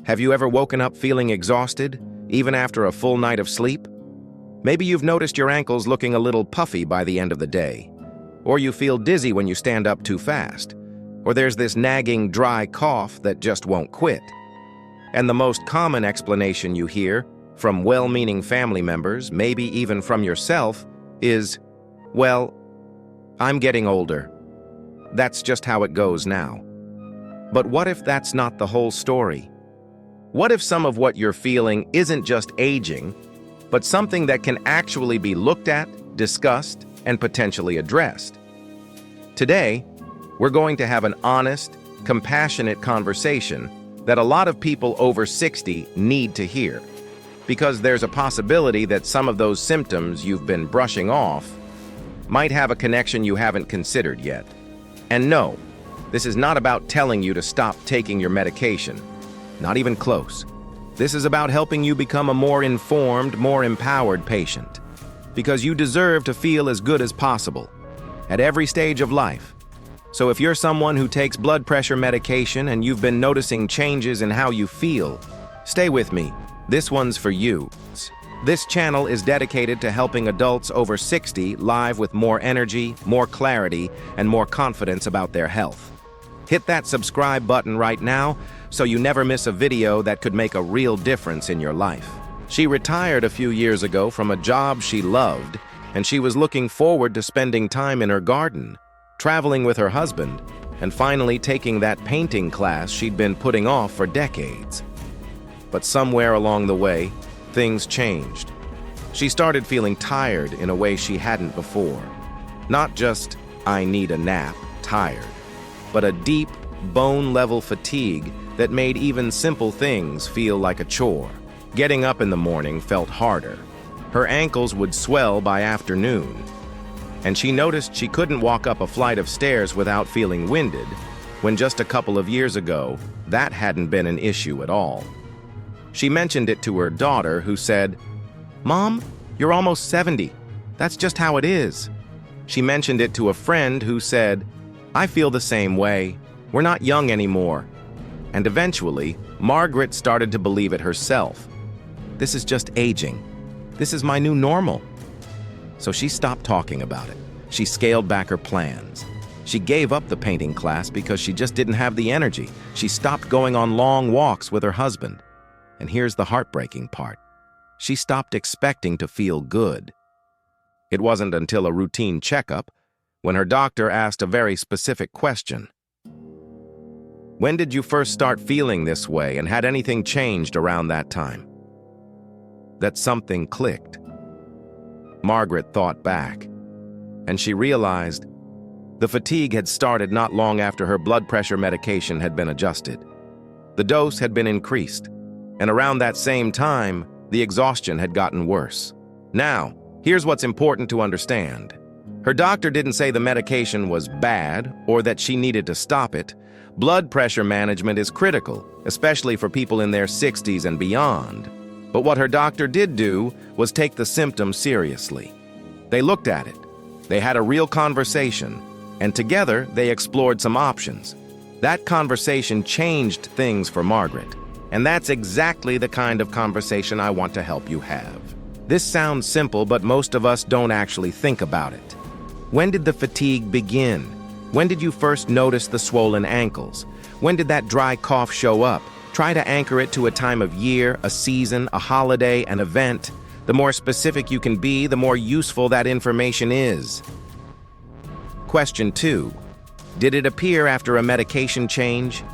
Have you ever woken up feeling exhausted, even after a full night of sleep? Maybe you've noticed your ankles looking a little puffy by the end of the day. Or you feel dizzy when you stand up too fast. Or there's this nagging, dry cough that just won't quit. And the most common explanation you hear, from well-meaning family members, maybe even from yourself, is, well, I'm getting older. That's just how it goes now. But what if that's not the whole story? What if some of what you're feeling isn't just aging, but something that can actually be looked at, discussed, and potentially addressed? Today, we're going to have an honest, compassionate conversation that a lot of people over 60 need to hear, because there's a possibility that some of those symptoms you've been brushing off might have a connection you haven't considered yet. And no, this is not about telling you to stop taking your medication. Not even close. This is about helping you become a more informed, more empowered patient. Because you deserve to feel as good as possible, at every stage of life. So if you're someone who takes blood pressure medication and you've been noticing changes in how you feel, stay with me. This one's for you. This channel is dedicated to helping adults over 60 live with more energy, more clarity, and more confidence about their health. Hit that subscribe button right now so you never miss a video that could make a real difference in your life. She retired a few years ago from a job she loved, and she was looking forward to spending time in her garden, traveling with her husband, and finally taking that painting class she'd been putting off for decades. But somewhere along the way, things changed. She started feeling tired in a way she hadn't before. Not just, I need a nap, tired, but a deep, bone-level fatigue that made even simple things feel like a chore. Getting up in the morning felt harder. Her ankles would swell by afternoon, and she noticed she couldn't walk up a flight of stairs without feeling winded, when just a couple of years ago, that hadn't been an issue at all. She mentioned it to her daughter, who said, "Mom, you're almost 70. That's just how it is." She mentioned it to a friend who said, "I feel the same way. We're not young anymore." And eventually, Margaret started to believe it herself. This is just aging. This is my new normal. So she stopped talking about it. She scaled back her plans. She gave up the painting class because she just didn't have the energy. She stopped going on long walks with her husband. And here's the heartbreaking part. She stopped expecting to feel good. It wasn't until a routine checkup, when her doctor asked a very specific question. When did you first start feeling this way, and had anything changed around that time? That something clicked. Margaret thought back, and she realized the fatigue had started not long after her blood pressure medication had been adjusted. The dose had been increased, and around that same time, the exhaustion had gotten worse. Now, here's what's important to understand. Her doctor didn't say the medication was bad or that she needed to stop it. Blood pressure management is critical, especially for people in their 60s and beyond. But what her doctor did do was take the symptom seriously. They looked at it. They had a real conversation, and together they explored some options. That conversation changed things for Margaret, and that's exactly the kind of conversation I want to help you have. This sounds simple, but most of us don't actually think about it. When did the fatigue begin? When did you first notice the swollen ankles? When did that dry cough show up? Try to anchor it to a time of year, a season, a holiday, an event. The more specific you can be, the more useful that information is. Question 2. Did it appear after a medication change?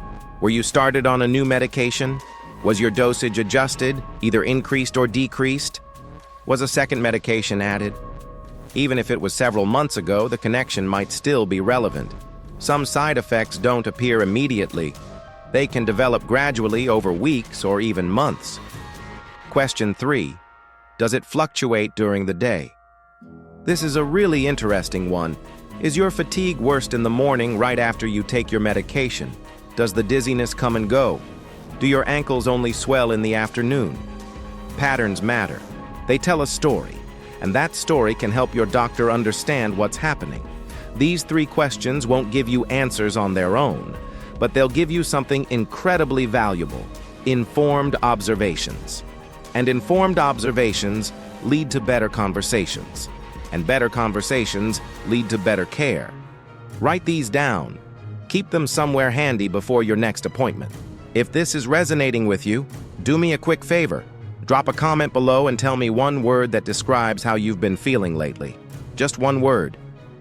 Were you started on a new medication? Was your dosage adjusted, either increased or decreased? Was a second medication added? Even if it was several months ago, the connection might still be relevant. Some side effects don't appear immediately. They can develop gradually over weeks or even months. Question 3. Does it fluctuate during the day? This is a really interesting one. Is your fatigue worst in the morning right after you take your medication? Does the dizziness come and go? Do your ankles only swell in the afternoon? Patterns matter. They tell a story, and that story can help your doctor understand what's happening. These 3 questions won't give you answers on their own, but they'll give you something incredibly valuable. Informed observations. And informed observations lead to better conversations. And better conversations lead to better care. Write these down. Keep them somewhere handy before your next appointment. If this is resonating with you, do me a quick favor. Drop a comment below and tell me one word that describes how you've been feeling lately. Just one word.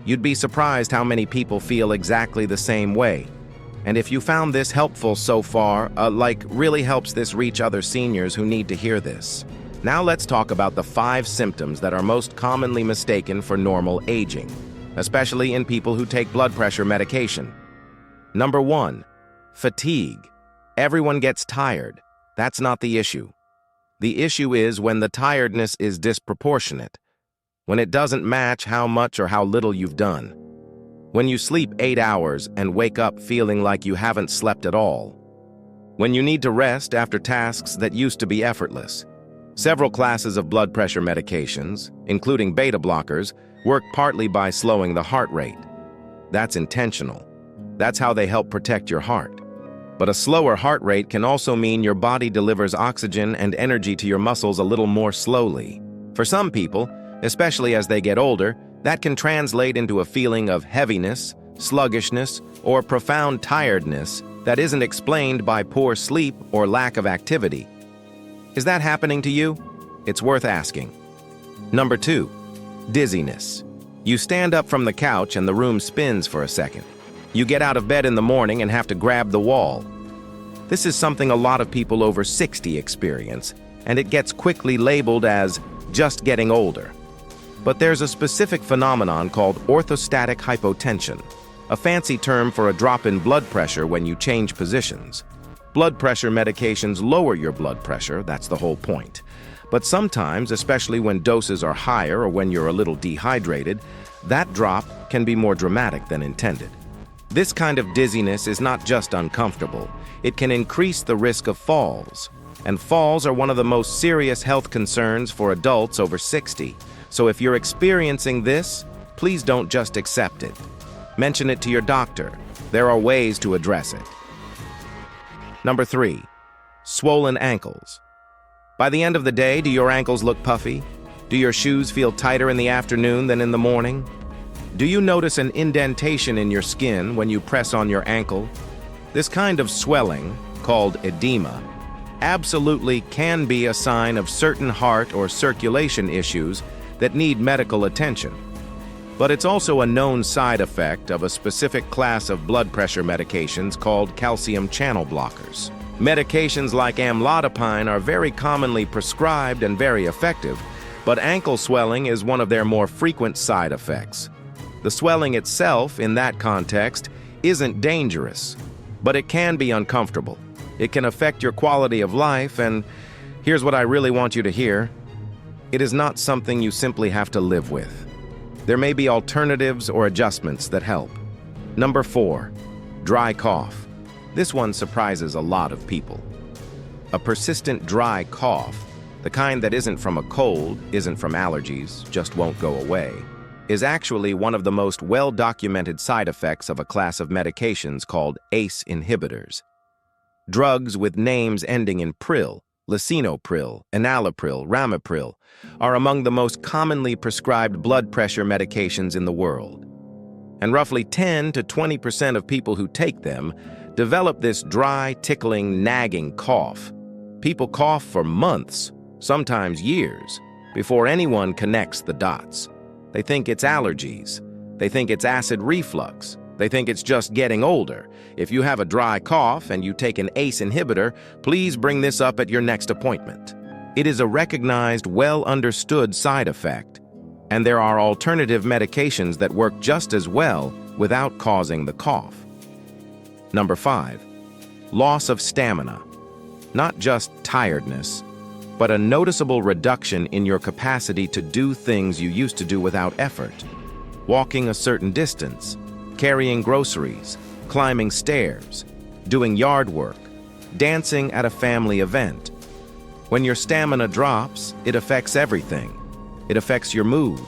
You'd be surprised how many people feel exactly the same way. And if you found this helpful so far, really helps this reach other seniors who need to hear this. Now let's talk about the 5 symptoms that are most commonly mistaken for normal aging, especially in people who take blood pressure medication. Number 1, fatigue. Everyone gets tired. That's not the issue. The issue is when the tiredness is disproportionate, when it doesn't match how much or how little you've done. When you sleep 8 hours and wake up feeling like you haven't slept at all. When you need to rest after tasks that used to be effortless. Several classes of blood pressure medications, including beta blockers, work partly by slowing the heart rate. That's intentional. That's how they help protect your heart. But a slower heart rate can also mean your body delivers oxygen and energy to your muscles a little more slowly. For some people, especially as they get older, that can translate into a feeling of heaviness, sluggishness, or profound tiredness that isn't explained by poor sleep or lack of activity. Is that happening to you? It's worth asking. Number 2, dizziness. You stand up from the couch and the room spins for a second. You get out of bed in the morning and have to grab the wall. This is something a lot of people over 60 experience, and it gets quickly labeled as just getting older. But there's a specific phenomenon called orthostatic hypotension, a fancy term for a drop in blood pressure when you change positions. Blood pressure medications lower your blood pressure, that's the whole point. But sometimes, especially when doses are higher or when you're a little dehydrated, that drop can be more dramatic than intended. This kind of dizziness is not just uncomfortable, it can increase the risk of falls. And falls are one of the most serious health concerns for adults over 60. So if you're experiencing this, please don't just accept it. Mention it to your doctor. There are ways to address it. Number 3, swollen ankles. By the end of the day, do your ankles look puffy? Do your shoes feel tighter in the afternoon than in the morning? Do you notice an indentation in your skin when you press on your ankle? This kind of swelling, called edema, absolutely can be a sign of certain heart or circulation issues that need medical attention. But it's also a known side effect of a specific class of blood pressure medications called calcium channel blockers. Medications like amlodipine are very commonly prescribed and very effective, but ankle swelling is one of their more frequent side effects. The swelling itself, in that context, isn't dangerous, but it can be uncomfortable. It can affect your quality of life, and here's what I really want you to hear. It is not something you simply have to live with. There may be alternatives or adjustments that help. Number 4, dry cough. This one surprises a lot of people. A persistent dry cough, the kind that isn't from a cold, isn't from allergies, just won't go away, is actually one of the most well-documented side effects of a class of medications called ACE inhibitors. Drugs with names ending in pril, lisinopril, enalapril, ramipril, are among the most commonly prescribed blood pressure medications in the world. And roughly 10 to 20% of people who take them develop this dry, tickling, nagging cough. People cough for months, sometimes years, before anyone connects the dots. They think it's allergies. They think it's acid reflux. They think it's just getting older. If you have a dry cough and you take an ACE inhibitor, please bring this up at your next appointment. It is a recognized, well-understood side effect, and there are alternative medications that work just as well without causing the cough. Number 5, loss of stamina. Not just tiredness, but a noticeable reduction in your capacity to do things you used to do without effort. Walking a certain distance, carrying groceries, climbing stairs, doing yard work, dancing at a family event. When your stamina drops, it affects everything. It affects your mood,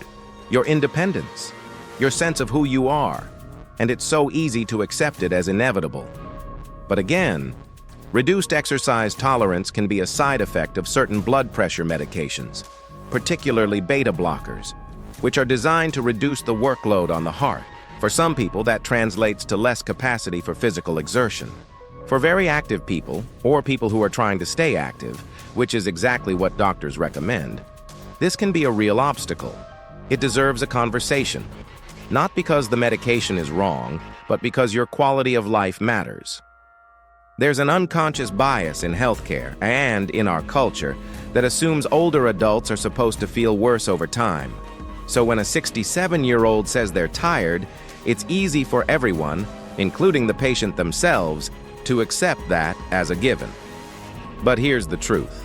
your independence, your sense of who you are, and it's so easy to accept it as inevitable. But again, Reduced exercise tolerance can be a side effect of certain blood pressure medications, particularly beta blockers, which are designed to reduce the workload on the heart. For some people, that translates to less capacity for physical exertion. For very active people, or people who are trying to stay active, which is exactly what doctors recommend, this can be a real obstacle. It deserves a conversation, not because the medication is wrong, but because your quality of life matters. There's an unconscious bias in healthcare and in our culture that assumes older adults are supposed to feel worse over time. So when a 67-year-old says they're tired, it's easy for everyone, including the patient themselves, to accept that as a given. But here's the truth.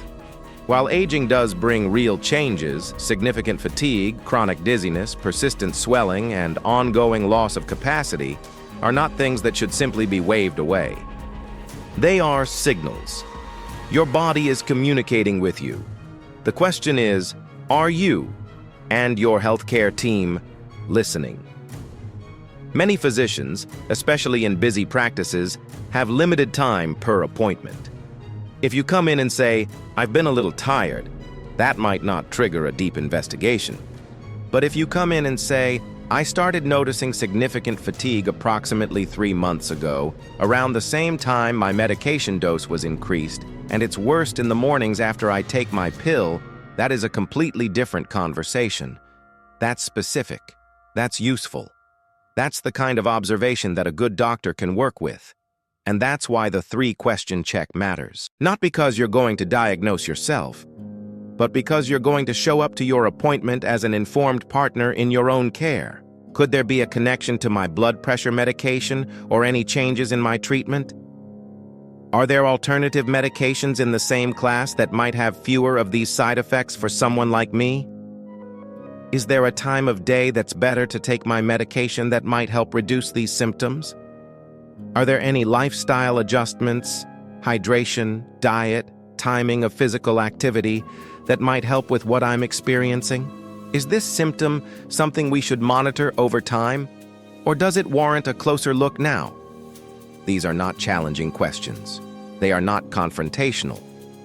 While aging does bring real changes, significant fatigue, chronic dizziness, persistent swelling, and ongoing loss of capacity are not things that should simply be waved away. They are signals. Your body is communicating with you. The question is, are you and your healthcare team listening? Many physicians, especially in busy practices, have limited time per appointment. If you come in and say, "I've been a little tired," that might not trigger a deep investigation. But if you come in and say, "I started noticing significant fatigue approximately 3 months ago, around the same time my medication dose was increased, and it's worst in the mornings after I take my pill," that is a completely different conversation. That's specific. That's useful. That's the kind of observation that a good doctor can work with. And that's why the 3-question check matters. Not because you're going to diagnose yourself, but because you're going to show up to your appointment as an informed partner in your own care. Could there be a connection to my blood pressure medication or any changes in my treatment? Are there alternative medications in the same class that might have fewer of these side effects for someone like me? Is there a time of day that's better to take my medication that might help reduce these symptoms? Are there any lifestyle adjustments, hydration, diet, timing of physical activity that might help with what I'm experiencing? Is this symptom something we should monitor over time, or does it warrant a closer look now? These are not challenging questions. They are not confrontational.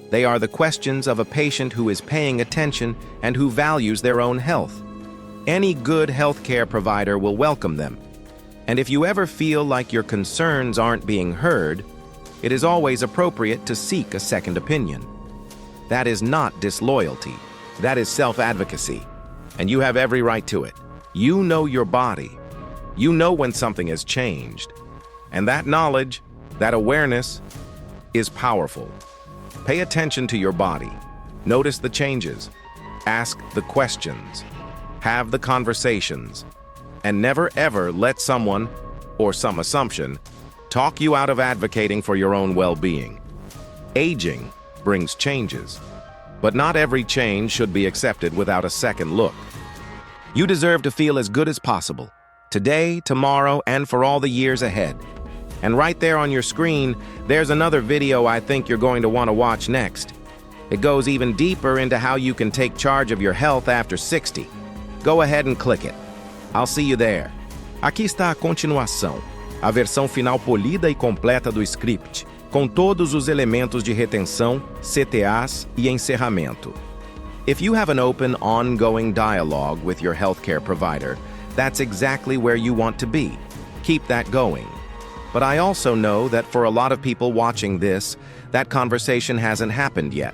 They are the questions of a patient who is paying attention and who values their own health. Any good healthcare provider will welcome them. And if you ever feel like your concerns aren't being heard, it is always appropriate to seek a second opinion. That is not disloyalty. That is self-advocacy. And you have every right to it. You know your body. You know when something has changed. And that knowledge, that awareness, is powerful. Pay attention to your body. Notice the changes. Ask the questions. Have the conversations. And never ever let someone, or some assumption, talk you out of advocating for your own well-being. Aging brings changes, but not every change should be accepted without a second look. You deserve to feel as good as possible, today, tomorrow, and for all the years ahead. And right there on your screen, there's another video I think you're going to want to watch next. It goes even deeper into how you can take charge of your health after 60. Go ahead and click it. I'll see you there. Aqui está a continuação, a versão final polida e completa do script, com todos os elementos de retenção, CTAs e encerramento. If you have an open, ongoing dialogue with your healthcare provider, that's exactly where you want to be. Keep that going. But I also know that for a lot of people watching this, that conversation hasn't happened yet.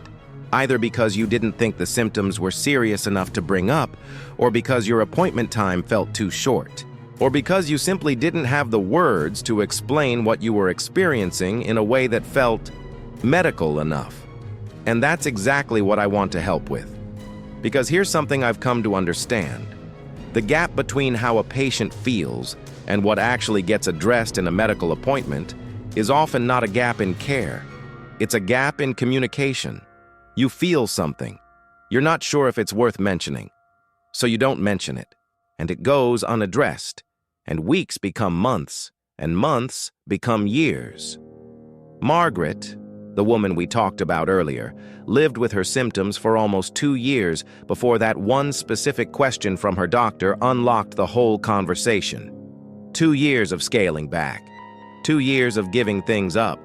Either because you didn't think the symptoms were serious enough to bring up, or because your appointment time felt too short, or because you simply didn't have the words to explain what you were experiencing in a way that felt medical enough. And that's exactly what I want to help with. Because here's something I've come to understand. The gap between how a patient feels and what actually gets addressed in a medical appointment is often not a gap in care. It's a gap in communication. You feel something. You're not sure if it's worth mentioning, so you don't mention it, and it goes unaddressed, and weeks become months, and months become years. Margaret, the woman we talked about earlier, lived with her symptoms for almost 2 years before that one specific question from her doctor unlocked the whole conversation. 2 years of scaling back. 2 years of giving things up.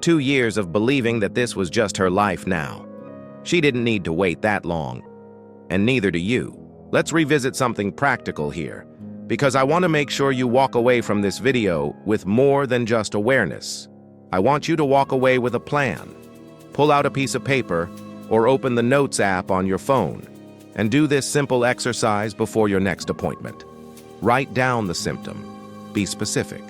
2 years of believing that this was just her life now. She didn't need to wait that long, and neither do you. Let's revisit something practical here, because I want to make sure you walk away from this video with more than just awareness. I want you to walk away with a plan. Pull out a piece of paper or open the Notes app on your phone and do this simple exercise before your next appointment. Write down the symptom. Be specific.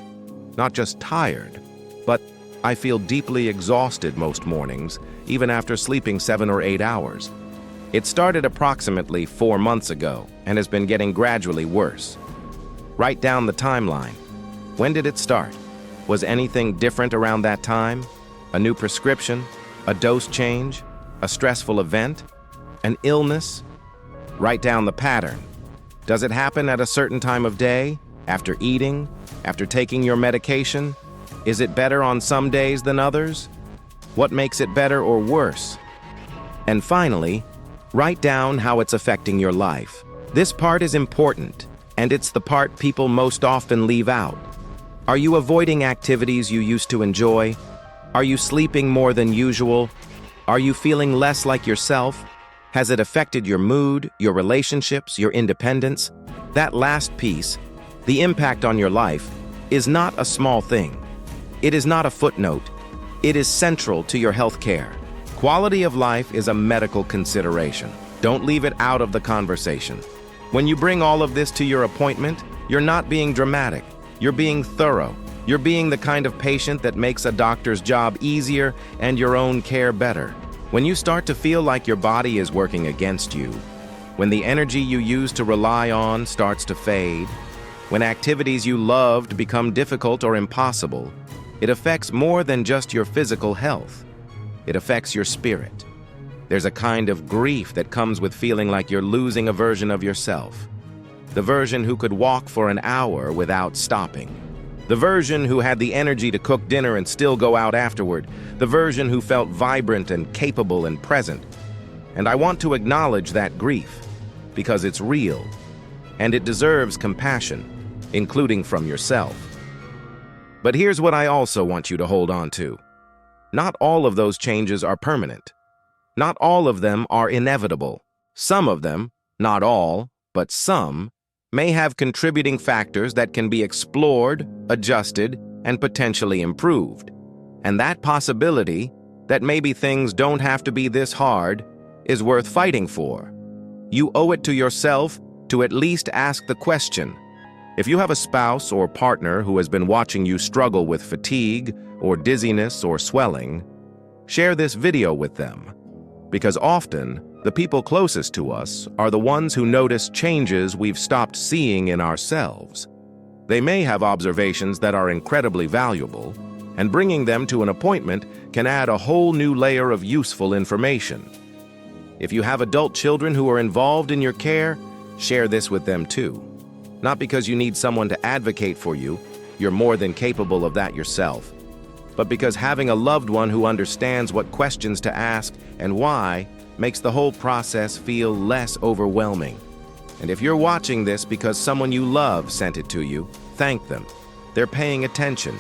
Not just tired, but I feel deeply exhausted most mornings, even after sleeping 7 or 8 hours. It started approximately 4 months ago and has been getting gradually worse. Write down the timeline. When did it start? Was anything different around that time? A new prescription? A dose change? A stressful event? An illness? Write down the pattern. Does it happen at a certain time of day? After eating? After taking your medication? Is it better on some days than others? What makes it better or worse? And finally, write down how it's affecting your life. This part is important, and it's the part people most often leave out. Are you avoiding activities you used to enjoy? Are you sleeping more than usual? Are you feeling less like yourself? Has it affected your mood, your relationships, your independence? That last piece, the impact on your life, is not a small thing. It is not a footnote. It is central to your health care. Quality of life is a medical consideration. Don't leave it out of the conversation. When you bring all of this to your appointment, you're not being dramatic. You're being thorough. You're being the kind of patient that makes a doctor's job easier and your own care better. When you start to feel like your body is working against you, when the energy you used to rely on starts to fade, when activities you loved become difficult or impossible, it affects more than just your physical health. It affects your spirit. There's a kind of grief that comes with feeling like you're losing a version of yourself. The version who could walk for an hour without stopping. The version who had the energy to cook dinner and still go out afterward. The version who felt vibrant and capable and present. And I want to acknowledge that grief, because it's real, and it deserves compassion, including from yourself. But here's what I also want you to hold on to. Not all of those changes are permanent. Not all of them are inevitable. Some of them, not all, but some, may have contributing factors that can be explored, adjusted, and potentially improved. And that possibility, that maybe things don't have to be this hard, is worth fighting for. You owe it to yourself to at least ask the question. If you have a spouse or partner who has been watching you struggle with fatigue or dizziness or swelling, share this video with them. Because often, the people closest to us are the ones who notice changes we've stopped seeing in ourselves. They may have observations that are incredibly valuable, and bringing them to an appointment can add a whole new layer of useful information. If you have adult children who are involved in your care, share this with them too. Not because you need someone to advocate for you, you're more than capable of that yourself, but because having a loved one who understands what questions to ask and why makes the whole process feel less overwhelming. And if you're watching this because someone you love sent it to you, thank them. They're paying attention,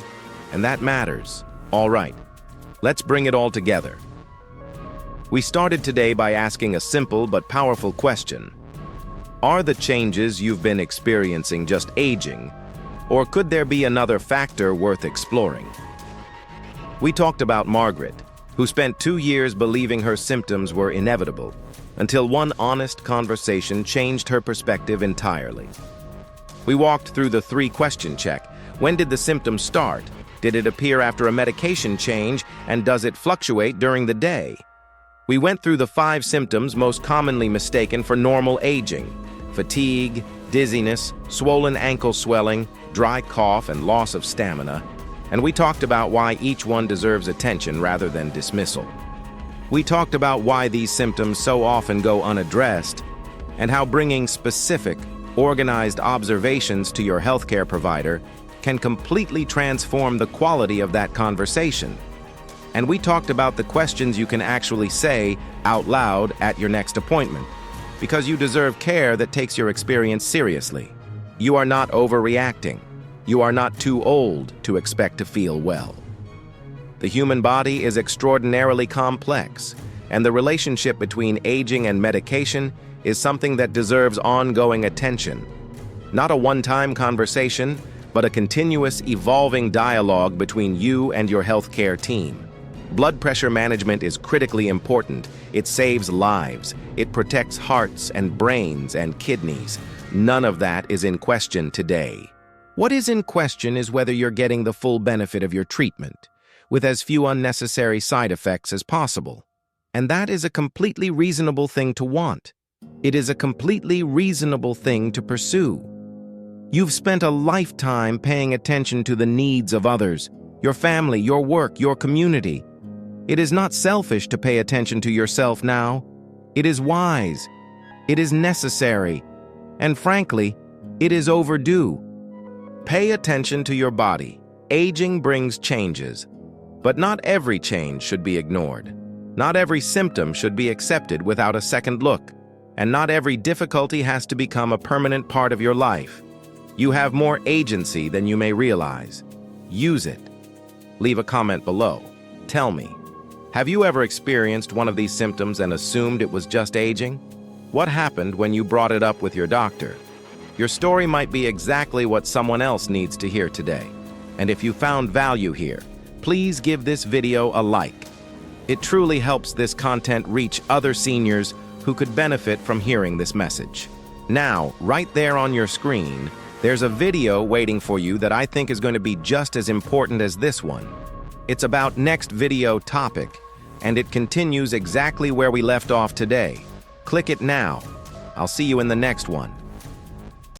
and that matters. All right, let's bring it all together. We started today by asking a simple but powerful question. Are the changes you've been experiencing just aging, or could there be another factor worth exploring? We talked about Margaret, who spent 2 years believing her symptoms were inevitable, until one honest conversation changed her perspective entirely. We walked through the 3-question check. When did the symptoms start? Did it appear after a medication change, and does it fluctuate during the day? We went through the 5 symptoms most commonly mistaken for normal aging: fatigue, dizziness, swollen ankle swelling, dry cough, and loss of stamina. And we talked about why each one deserves attention rather than dismissal. We talked about why these symptoms so often go unaddressed, and how bringing specific, organized observations to your healthcare provider can completely transform the quality of that conversation. And we talked about the questions you can actually say out loud at your next appointment, because you deserve care that takes your experience seriously. You are not overreacting. You are not too old to expect to feel well. The human body is extraordinarily complex, and the relationship between aging and medication is something that deserves ongoing attention. Not a one-time conversation, but a continuous, evolving dialogue between you and your healthcare team. Blood pressure management is critically important. It saves lives. It protects hearts and brains and kidneys. None of that is in question today. What is in question is whether you're getting the full benefit of your treatment, with as few unnecessary side effects as possible. And that is a completely reasonable thing to want. It is a completely reasonable thing to pursue. You've spent a lifetime paying attention to the needs of others, your family, your work, your community. It is not selfish to pay attention to yourself now. It is wise. It is necessary. And frankly, it is overdue. Pay attention to your body. Aging brings changes, but not every change should be ignored. Not every symptom should be accepted without a second look, and not every difficulty has to become a permanent part of your life. You have more agency than you may realize. Use it. Leave a comment below. Tell me, have you ever experienced one of these symptoms and assumed it was just aging? What happened when you brought it up with your doctor? Your story might be exactly what someone else needs to hear today. And if you found value here, please give this video a like. It truly helps this content reach other seniors who could benefit from hearing this message. Now, right there on your screen, there's a video waiting for you that I think is going to be just as important as this one. It's about next video topic, and it continues exactly where we left off today. Click it now. I'll see you in the next one.